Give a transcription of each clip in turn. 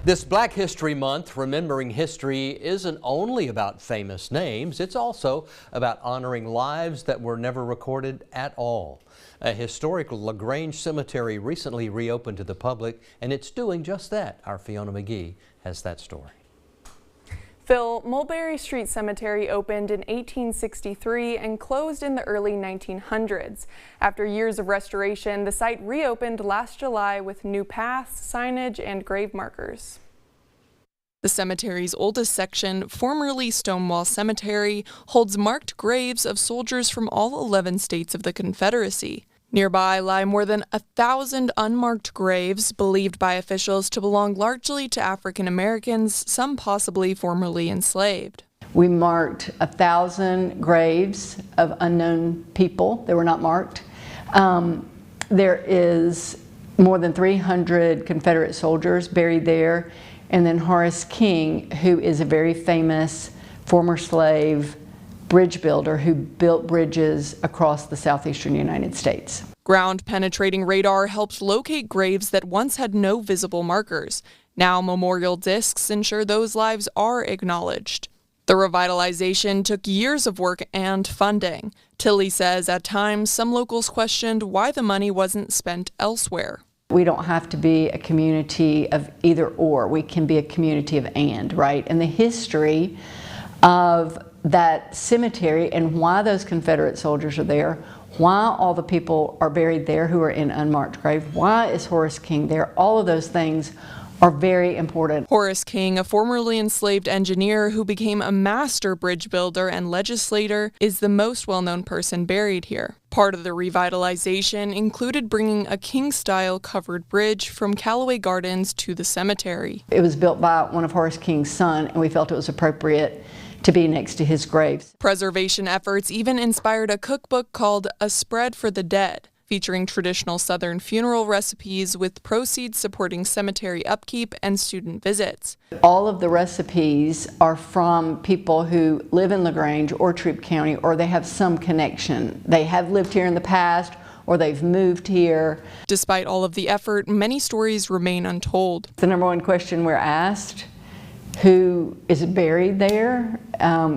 This Black History Month, remembering history isn't only about famous names, it's also about honoring lives that were never recorded at all. A historic LaGrange cemetery recently reopened to the public, and it's doing just that. Our Fiona McGee has that story. Phil, Mulberry Street Cemetery opened in 1863 and closed in the early 1900s. After years of restoration, the site reopened last July with new paths, signage, and grave markers. The cemetery's oldest section, formerly Stonewall Cemetery, holds marked graves of soldiers from all 11 states of the Confederacy. Nearby lie more than 1,000 unmarked graves, believed by officials to belong largely to African Americans, some possibly formerly enslaved. We marked 1,000 graves of unknown people that were not marked. There is more than 300 Confederate soldiers buried there, and then Horace King, who is a very famous former slave bridge builder who built bridges across the southeastern United States. Ground-penetrating radar helped locate graves that once had no visible markers. Now memorial discs ensure those lives are acknowledged. The revitalization took years of work and funding. Tilly says at times some locals questioned why the money wasn't spent elsewhere. We don't have to be a community of either or. We can be a community of and, right? And the history of that cemetery and why those Confederate soldiers are there, why all the people are buried there who are in unmarked grave, why is Horace King there, all of those things are very important. Horace King, a formerly enslaved engineer who became a master bridge builder and legislator, is the most well-known person buried here. Part of the revitalization included bringing a King-style covered bridge from Callaway Gardens to the cemetery. It was built by one of Horace King's sons, and we felt it was appropriate to be next to his graves. Preservation efforts even inspired a cookbook called A Spread for the Dead, featuring traditional Southern funeral recipes with proceeds supporting cemetery upkeep and student visits. All of the recipes are from people who live in LaGrange or Troup County, or they have some connection. They have lived here in the past, or they've moved here. Despite all of the effort, many stories remain untold. The number one question we're asked: who is buried there?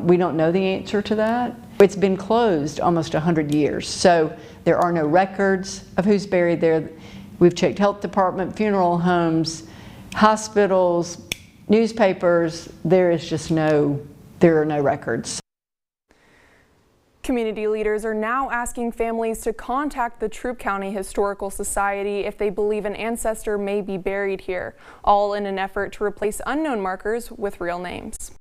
We don't know the answer to that. It's been closed almost 100 years, so there are no records of who's buried there. We've checked health department, funeral homes, hospitals, newspapers. There are no records. Community leaders are now asking families to contact the Troup County Historical Society if they believe an ancestor may be buried here, all in an effort to replace unknown markers with real names.